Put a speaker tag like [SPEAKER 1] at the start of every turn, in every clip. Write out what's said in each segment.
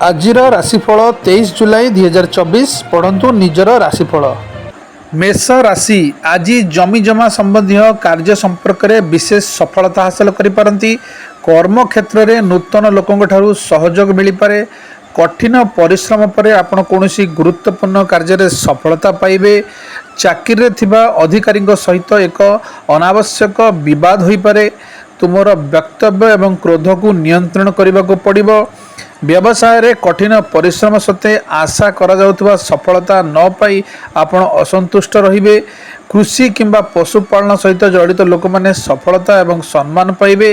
[SPEAKER 1] ଆଜିର ରାଶିଫଳ 23 ଜୁଲାଇ 2024 ପଢ଼ନ୍ତୁ ନିଜର ରାଶିଫଳ। ମେଷ ରାଶି ଆଜି ଜମିଜମା ସମ୍ବନ୍ଧୀୟ କାର୍ଯ୍ୟ ସମ୍ପର୍କରେ ବିଶେଷ ସଫଳତା ହାସଲ କରିପାରନ୍ତି। କର୍ମକ୍ଷେତ୍ରରେ ନୂତନ ଲୋକଙ୍କ ଠାରୁ ସହଯୋଗ ମିଳିପାରେ। କଠିନ ପରିଶ୍ରମ ପରେ ଆପଣ କୌଣସି ଗୁରୁତ୍ୱପୂର୍ଣ୍ଣ କାର୍ଯ୍ୟରେ ସଫଳତା ପାଇବେ। ଚାକିରିରେ ଥିବା ଅଧିକାରୀଙ୍କ ସହିତ ଏକ ଅନାବଶ୍ୟକ ବିବାଦ ହୋଇପାରେ। ତୁମର ବକ୍ତବ୍ୟ ଏବଂ କ୍ରୋଧକୁ ନିୟନ୍ତ୍ରଣ କରିବାକୁ ପଡ଼ିବ। ବ୍ୟବସାୟରେ କଠିନ ପରିଶ୍ରମ ସତ୍ତ୍ୱେ ଆଶା କରାଯାଉଥିବା ସଫଳତା ନ ପାଇ ଆପଣ ଅସନ୍ତୁଷ୍ଟ ରହିବେ। କୃଷି କିମ୍ବା ପଶୁପାଳନ ସହିତ ଜଡ଼ିତ ଲୋକମାନେ ସଫଳତା ଏବଂ ସମ୍ମାନ ପାଇବେ।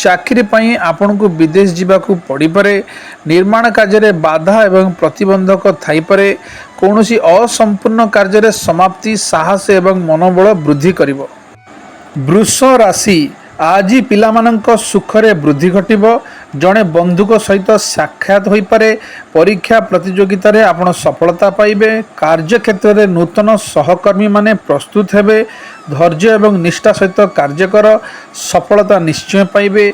[SPEAKER 1] ଚାକିରି ପାଇଁ ଆପଣଙ୍କୁ ବିଦେଶ ଯିବାକୁ ପଡ଼ିପାରେ। ନିର୍ମାଣ କାର୍ଯ୍ୟରେ ବାଧା ଏବଂ ପ୍ରତିବନ୍ଧକ ଥାଇପାରେ। କୌଣସି ଅସମ୍ପୂର୍ଣ୍ଣ କାର୍ଯ୍ୟରେ ସମାପ୍ତି ସାହସ ଏବଂ ମନୋବଳ ବୃଦ୍ଧି କରିବ। ବୃଷ ରାଶି ଆଜି ପିଲାମାନଙ୍କ ସୁଖରେ ବୃଦ୍ଧି ଘଟିବ। ଜଣେ ବନ୍ଧୁଙ୍କ ସହିତ ସାକ୍ଷାତ ହୋଇପାରେ। ପରୀକ୍ଷା ପ୍ରତିଯୋଗିତାରେ ଆପଣ ସଫଳତା ପାଇବେ। କାର୍ଯ୍ୟକ୍ଷେତ୍ରରେ ନୂତନ ସହକର୍ମୀମାନେ ପ୍ରସ୍ତୁତ ହେବେ। ଧୈର୍ଯ୍ୟ ଏବଂ ନିଷ୍ଠା ସହିତ କାର୍ଯ୍ୟ କର, ସଫଳତା ନିଶ୍ଚୟ ପାଇବେ।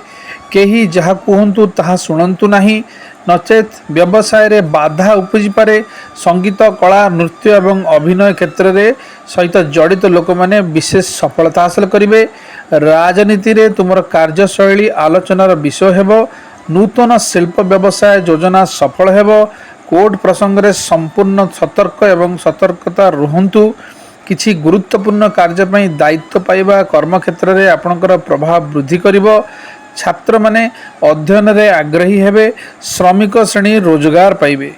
[SPEAKER 1] କେହି ଯାହା କୁହନ୍ତୁ ତାହା ଶୁଣନ୍ତୁ ନାହିଁ, ନଚେତ୍ ବ୍ୟବସାୟରେ ବାଧା ଉପୁଜିପାରେ। ସଙ୍ଗୀତ, କଳା, ନୃତ୍ୟ ଏବଂ ଅଭିନୟ କ୍ଷେତ୍ରରେ ସହିତ ଜଡ଼ିତ ଲୋକମାନେ ବିଶେଷ ସଫଳତା ହାସଲ କରିବେ। ରାଜନୀତିରେ ତୁମର କାର୍ଯ୍ୟଶୈଳୀ ଆଲୋଚନାର ବିଷୟ ହେବ। ନୂତନ ଶିଳ୍ପ ବ୍ୟବସାୟ ଯୋଜନା ସଫଳ ହେବ। କୋର୍ଟ ପ୍ରସଙ୍ଗରେ ସମ୍ପୂର୍ଣ୍ଣ ସତର୍କ ଏବଂ ସତର୍କତା ରୁହନ୍ତୁ। କିଛି ଗୁରୁତ୍ୱପୂର୍ଣ୍ଣ କାର୍ଯ୍ୟ ପାଇଁ ଦାୟିତ୍ୱ ପାଇବା କର୍ମକ୍ଷେତ୍ରରେ ଆପଣଙ୍କର ପ୍ରଭାବ ବୃଦ୍ଧି କରିବ। ଛାତ୍ରମାନେ ଅଧ୍ୟୟନରେ ଆଗ୍ରହୀ ହେବେ। ଶ୍ରମିକ ଶ୍ରେଣୀ ରୋଜଗାର ପାଇବେ।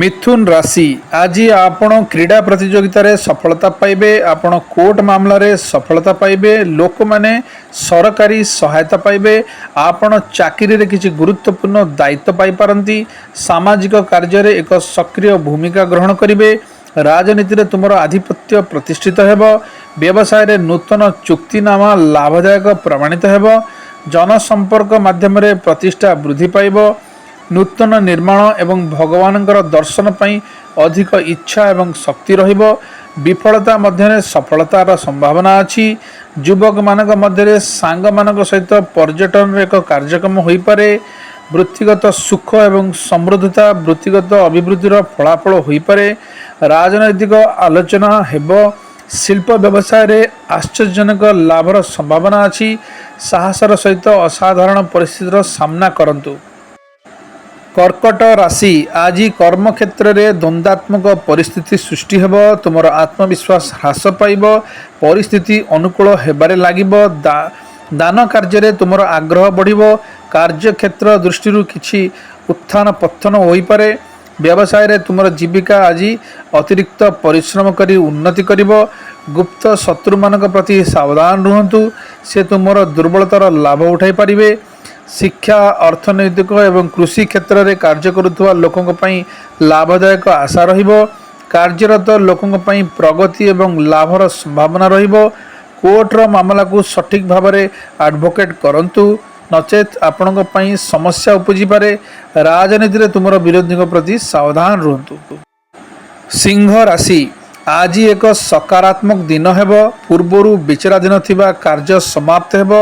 [SPEAKER 1] ମିଥୁନ ରାଶି ଆଜି ଆପଣ କ୍ରୀଡ଼ା ପ୍ରତିଯୋଗିତାରେ ସଫଳତା ପାଇବେ। ଆପଣ କୋର୍ଟ ମାମଲାରେ ସଫଳତା ପାଇବେ। ଲୋକମାନେ ସରକାରୀ ସହାୟତା ପାଇବେ। ଆପଣ ଚାକିରିରେ କିଛି ଗୁରୁତ୍ୱପୂର୍ଣ୍ଣ ଦାୟିତ୍ୱ ପାଇପାରନ୍ତି। ସାମାଜିକ କାର୍ଯ୍ୟରେ ଏକ ସକ୍ରିୟ ଭୂମିକା ଗ୍ରହଣ କରିବେ। ରାଜନୀତିରେ ତୁମର ଆଧିପତ୍ୟ ପ୍ରତିଷ୍ଠିତ ହେବ। ବ୍ୟବସାୟରେ ନୂତନ ଚୁକ୍ତିନାମା ଲାଭଦାୟକ ପ୍ରମାଣିତ ହେବ। ଜନସମ୍ପର୍କ ମାଧ୍ୟମରେ ପ୍ରତିଷ୍ଠା ବୃଦ୍ଧି ପାଇବ। ନୂତନ ନିର୍ମାଣ ଏବଂ ଭଗବାନଙ୍କର ଦର୍ଶନ ପାଇଁ ଅଧିକ ଇଚ୍ଛା ଏବଂ ଶକ୍ତି ରହିବ। ବିଫଳତା ମଧ୍ୟରେ ସଫଳତାର ସମ୍ଭାବନା ଅଛି। ଯୁବକମାନଙ୍କ ମଧ୍ୟରେ ସାଙ୍ଗମାନଙ୍କ ସହିତ ପର୍ଯ୍ୟଟନର ଏକ କାର୍ଯ୍ୟକ୍ରମ ହୋଇପାରେ। ବୃତ୍ତିଗତ ସୁଖ ଏବଂ ସମୃଦ୍ଧତା ବୃତ୍ତିଗତ ଅଭିବୃଦ୍ଧିର ଫଳାଫଳ ହୋଇପାରେ। ରାଜନୈତିକ ଆଲୋଚନା ହେବ। ଶିଳ୍ପ ବ୍ୟବସାୟରେ ଆଶ୍ଚର୍ଯ୍ୟଜନକ ଲାଭର ସମ୍ଭାବନା ଅଛି। ସାହସର ସହିତ ଅସାଧାରଣ ପରିସ୍ଥିତିର ସାମ୍ନା କରନ୍ତୁ। କର୍କଟ ରାଶି ଆଜି କର୍ମକ୍ଷେତ୍ରରେ ଦ୍ୱନ୍ଦ୍ୱାତ୍ମକ ପରିସ୍ଥିତି ସୃଷ୍ଟି ହେବ। ତୁମର ଆତ୍ମବିଶ୍ୱାସ ହ୍ରାସ ପାଇବ। ପରିସ୍ଥିତି ଅନୁକୂଳ ହେବାରେ ଲାଗିବ। ଦାନ କାର୍ଯ୍ୟରେ ତୁମର ଆଗ୍ରହ ବଢ଼ିବ। କାର୍ଯ୍ୟକ୍ଷେତ୍ର ଦୃଷ୍ଟିରୁ କିଛି ଉତ୍ଥାନ ପତନ ହୋଇପାରେ। ବ୍ୟବସାୟରେ ତୁମର ଜୀବିକା ଆଜି ଅତିରିକ୍ତ ପରିଶ୍ରମ କରି ଉନ୍ନତି କରିବ। ଗୁପ୍ତ ଶତ୍ରୁମାନଙ୍କ ପ୍ରତି ସାବଧାନ ରୁହନ୍ତୁ। ସେ ତୁମର ଦୁର୍ବଳତାର ଲାଭ ଉଠାଇ ପାରିବେ। ଶିକ୍ଷା, ଅର୍ଥନୈତିକ ଏବଂ କୃଷି କ୍ଷେତ୍ରରେ କାର୍ଯ୍ୟ କରୁଥିବା ଲୋକଙ୍କ ପାଇଁ ଲାଭଦାୟକ ଆଶା ରହିବ। କାର୍ଯ୍ୟରତ ଲୋକଙ୍କ ପାଇଁ ପ୍ରଗତି ଏବଂ ଲାଭର ସମ୍ଭାବନା ରହିବ। କୋର୍ଟର ମାମଲାକୁ ସଠିକ୍ ଭାବରେ ଆଡଭୋକେଟ୍ କରନ୍ତୁ, ନଚେତ୍ ଆପଣଙ୍କ ପାଇଁ ସମସ୍ୟା ଉପୁଜିପାରେ। ରାଜନୀତିରେ ତୁମର ବିରୋଧୀଙ୍କ ପ୍ରତି ସାବଧାନ ରୁହନ୍ତୁ। ସିଂହ ରାଶି ଆଜି ଏକ ସକାରାତ୍ମକ ଦିନ ହେବ। ପୂର୍ବରୁ ବିଚାରାଧୀନ ଥିବା କାର୍ଯ୍ୟ ସମାପ୍ତ ହେବ।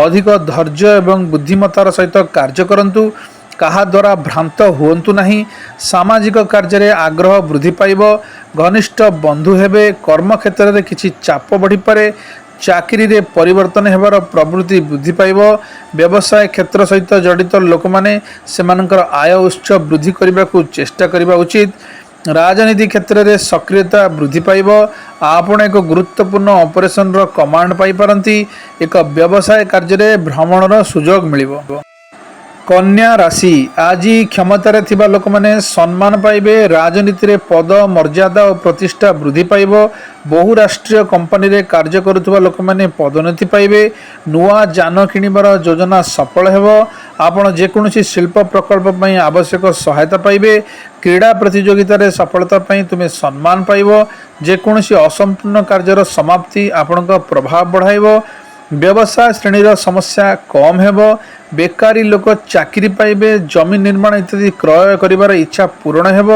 [SPEAKER 1] ଅଧିକ ଧୈର୍ଯ୍ୟ ଏବଂ ବୁଦ୍ଧିମତ୍ତାର ସହିତ କାର୍ଯ୍ୟ କରନ୍ତୁ। କାହା ଦ୍ୱାରା ଭ୍ରାନ୍ତ ହୁଅନ୍ତୁ ନାହିଁ। ସାମାଜିକ କାର୍ଯ୍ୟରେ ଆଗ୍ରହ ବୃଦ୍ଧି ପାଇବ। ଘନିଷ୍ଠ ବନ୍ଧୁ ହେବେ। କର୍ମକ୍ଷେତ୍ରରେ କିଛି ଚାପ ବଢ଼ିପାରେ। ଚାକିରିରେ ପରିବର୍ତ୍ତନ ହେବାର ପ୍ରବୃତ୍ତି ବୃଦ୍ଧି ପାଇବ। ବ୍ୟବସାୟ କ୍ଷେତ୍ର ସହିତ ଜଡ଼ିତ ଲୋକମାନେ ସେମାନଙ୍କର ଆୟ ଉତ୍ସ ବୃଦ୍ଧି କରିବାକୁ ଚେଷ୍ଟା କରିବା ଉଚିତ। ରାଜନୀତି କ୍ଷେତ୍ରରେ ସକ୍ରିୟତା ବୃଦ୍ଧି ପାଇବ। ଆପଣ ଏକ ଗୁରୁତ୍ୱପୂର୍ଣ୍ଣ ଅପରେସନର କମାଣ୍ଡ ପାଇପାରନ୍ତି। ଏକ ବ୍ୟବସାୟ କାର୍ଯ୍ୟରେ ଭ୍ରମଣର ସୁଯୋଗ ମିଳିବ। କନ୍ୟା ରାଶି ଆଜି କ୍ଷମତାରେ ଥିବା ଲୋକମାନେ ସମ୍ମାନ ପାଇବେ। ରାଜନୀତିରେ ପଦ, ମର୍ଯ୍ୟାଦା ଓ ପ୍ରତିଷ୍ଠା ବୃଦ୍ଧି ପାଇବ। ବହୁରାଷ୍ଟ୍ରୀୟ କମ୍ପାନୀରେ କାର୍ଯ୍ୟ କରୁଥିବା ଲୋକମାନେ ପଦୋନ୍ନତି ପାଇବେ। ନୂଆ ଯାନ କିଣିବାର ଯୋଜନା ସଫଳ ହେବ। ଆପଣ ଯେକୌଣସି ଶିଳ୍ପ ପ୍ରକଳ୍ପ ପାଇଁ ଆବଶ୍ୟକ ସହାୟତା ପାଇବେ। କ୍ରୀଡ଼ା ପ୍ରତିଯୋଗିତାରେ ସଫଳତା ପାଇଁ ତୁମେ ସମ୍ମାନ ପାଇବ। ଯେକୌଣସି ଅସମ୍ପୂର୍ଣ୍ଣ କାର୍ଯ୍ୟର ସମାପ୍ତି ଆପଣଙ୍କ ପ୍ରଭାବ ବଢ଼ାଇବ। व्यवसाय श्रेणीर समस्या कम हेब, बेकारी लोक चाकरी पाइबे, जमी निर्माण इत्यादि क्रय करिवार इच्छा पूरण हेब,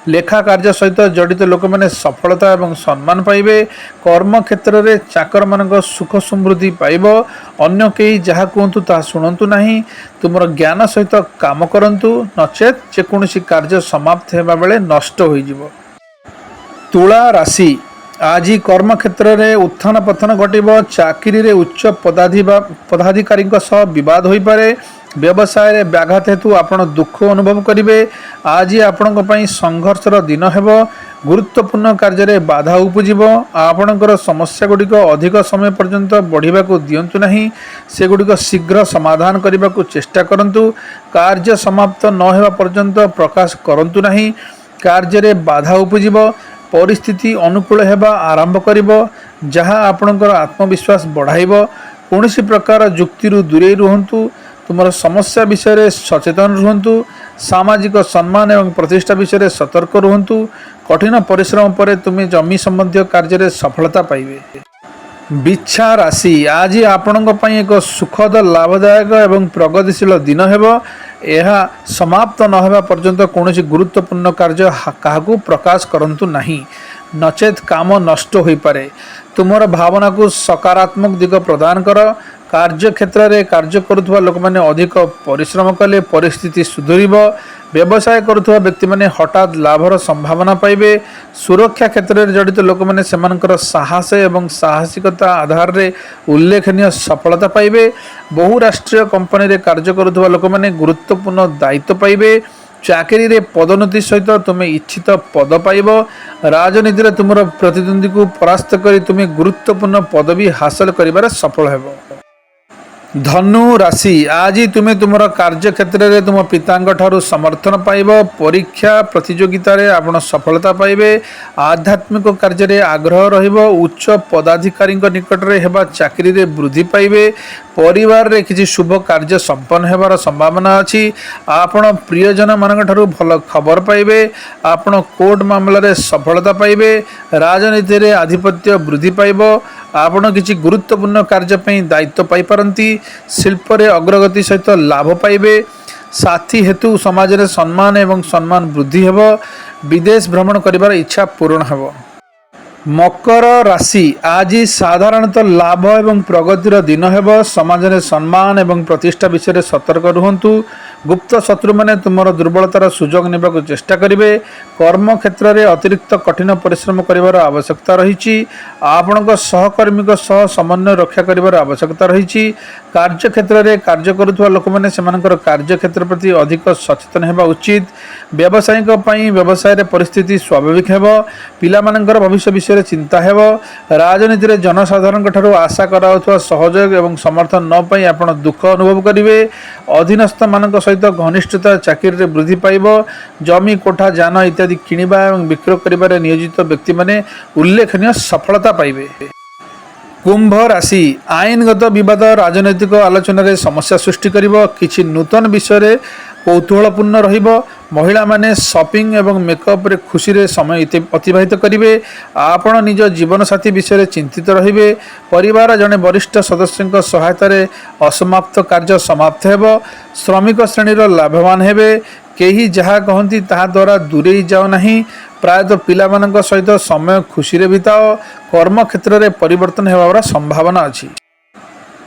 [SPEAKER 1] लेखा कार्य सहित जड़ित लोक मैंने सफलता एवं सम्मान पाइबे, कर्म क्षेत्र में चाकर मान सुख समृद्धि पाइब, अन्य कई जहाँ कहतु ता शुणु ना, तुम ज्ञान सहित काम करंतु, नचेत जेकोसी कार्य समाप्त होगा बेले नष्ट हो। तुला राशि आज कर्म क्षेत्र में उत्थान पतन घटब, चाकरी रे उच्च पदाधिकारी बद हो पारे, व्यवसाय रे व्याघात हेतु आपण दुख अनुभव करेंगे। आज आपण संघर्षर दिन हेब, गुरुत्वपूर्ण कार्य रे बाधा उपजीव, आपणकर समस्या गुड़िक अधिक समय पर्यंत बढ़िया दिंतु नहीं, से गुड़िक शीघ्र समाधान करने को चेष्टा करंतु, कार्य समाप्त न होगा पर्यंत प्रकाश करंतु नहीं, कार्य रे बाधा उपजीव, परिस्थिति अनुकूल हेबा आरंभ करिब, जहाँ आपणकर आत्मविश्वास बढ़ाइब, कौनसी प्रकार जुक्तिरु दूरे रुहंतु, तुमर समस्या विषय रे सचेतन रुहंतु, सामाजिक सम्मान एवं प्रतिष्ठा विषय रे सतर्क रुहंतु, कठिन परिश्रम पर तुम जमी संबंधी कार्य रे सफलता पाइबे। बिच्छा राशि आज आपणक एक सुखद लाभदायक एवं प्रगतिशील दिन हेब, यह समाप्त न होगा पर्यंत कौन गुरुत्वपूर्ण कार्य काहाकू प्रकाश करंतु नहीं, नचेत काम नष्ट हो पारे। तुमर भावना को सकारात्मक दिग प्रदान कर, कार्य क्षेत्र में कार्य करुवा लोक मैंने अधिक परिश्रम कले परिस्थिति सुधरिब, व्यवसाय करुवा व्यक्ति मैंने हठात लाभर संभावना पाइबे, सुरक्षा क्षेत्र में जड़ित लोक मैंने सेमानकर साहस एवं साहसिकता आधार रे उल्लेखनीय सफलता पाइबे, बहुराष्ट्रीय कंपनी रे कार्य करुवा लोक मैंने गुरुत्वपूर्ण दायित्व पाइबे, चाकरी रे पदोन्नति सहित तुम्हें इच्छित पद पाइब, राजनीति रे तुमर प्रतिद्वंदी को परास्त करी तुम्हें गुरुत्वपूर्ण पदवी हासिल करिबार सफल हेबो। धनु राशि आज तुम्हें तुम कार्य क्षेत्र में तुम पितांग ठारू समर्थन पाइब, परीक्षा प्रतियोगिता रे आपण सफलता पाइबे, आध्यात्मिक कार्य रे आग्रह रहिब, उच्च पदाधिकारी निकट रे हेबा चाकरी रे वृद्धि पाइबे, परिवार रे किसी शुभ कार्य संपन्न हेबार संभावना अछि, आपण प्रियजन मान ठारू भल खबर पाइबे, आपण कोर्ट मामला रे सफलता पाइबे, राजनीति रे आधिपत्य वृद्धि पाइब, आपण किसी गुरुत्वपूर्ण कार्य पई दायित्व पाई पारंती, शिल्प रे अग्रगति सहित लाभ पाइबे, साथी हेतु समाज रे सम्मान एवं सम्मान वृद्धि हेब, विदेश भ्रमण करिबार इच्छा पूर्ण हेब। मकर राशि आज साधारणतः लाभ एवं प्रगतिर दिन हेब, समाज रे सम्मान एवं प्रतिष्ठा विषय सतर्क रुहंतु, गुप्त शत्रु माने तुमर दुर्बलतार सुजोग नेबाक चेष्टा करिवे, कर्म क्षेत्र में अतिरिक्त कठिन परिश्रम करिवार आवश्यकता रही, आपणक सहकर्मी सह समन्वय रक्षा करिवार आवश्यकता रही, कार्य क्षेत्र में कार्य करुवा लोक मैंने सेमानकर कार्य क्षेत्र प्रति अधिक सचेतन हेबा उचित, व्यवसायिक पई व्यवसाय रे परिस्थिति स्वाभाविक हेब, पिलामानकर भविष्य विषय चिंता हेब, राजनीति रे जनसाधारण ठारू आशा कराउथवा सहयोग एवं समर्थन न पाई आपण दुख अनुभव करिवे, अधीनस्थ मानक सहित घनिष्ठता चाकरी रे वृद्धि पाइब, जमी कोठा जान इत्यादि किनिबा एवं विक्रय करिबारे नियोजित व्यक्ति माने उल्लेखनीय सफलता पाइबे। कुंभ राशि आईनगत विवाद राजनैतिक आलोचन रे समस्या सृष्टि करिब, किछि नूतन विषय रे कौतूहलपूर्ण रहिब, महिला माने शॉपिंग एवं मेकअप रे खुशी रे समय अतिबाहित करिवे, आपण निज जीवन साथी विषय रे चिंतित रहिबे, परिवार जने वरिष्ठ सदस्यଙ୍କ सहायता रे असमाप्त कार्य समाप्त हेब, श्रमिक श्रेणीर लाभवान हेबे, केही जहाँ कहती ताहा द्वारा दूरे जाओ नहीं, प्रायतः पिलामानଙ୍କ सहित समय खुशी रे बिताओ, कर्म क्षेत्र में परिवर्तन होबार संभावना अछि।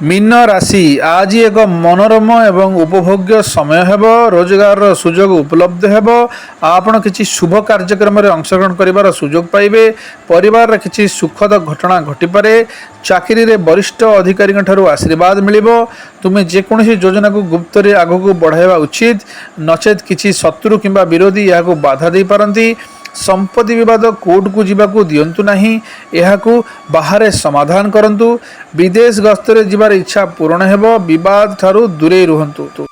[SPEAKER 1] मीन राशि आज एक मनोरम एवं उपभोग्य समय हेब, रोजगार सुजोग उपलब्ध हेब, आपण किसी शुभ कार्यक्रम में अंशग्रहण करिवार सुजोग पाइबे, परिवार रे किसी सुखद घटना घटी पारे, चाकरी रे वरिष्ठ अधिकारी ठारू आशीर्वाद मिलिबो, तुमे जेकोसी योजना को गुप्त रे आगो को बढ़ाइबा उचित, नचेत किसी शत्रु किंबा विरोधी या बाधा दे पारंती, संपत्ति विवाद कोर्ट को जीवाकू दियंतु नहीं, एहाकू बाहरे समाधान करंतु, विदेश गस्त रे जिबार इच्छा पूर्ण हेब, विवाद ठारू दूरे रुहंतु।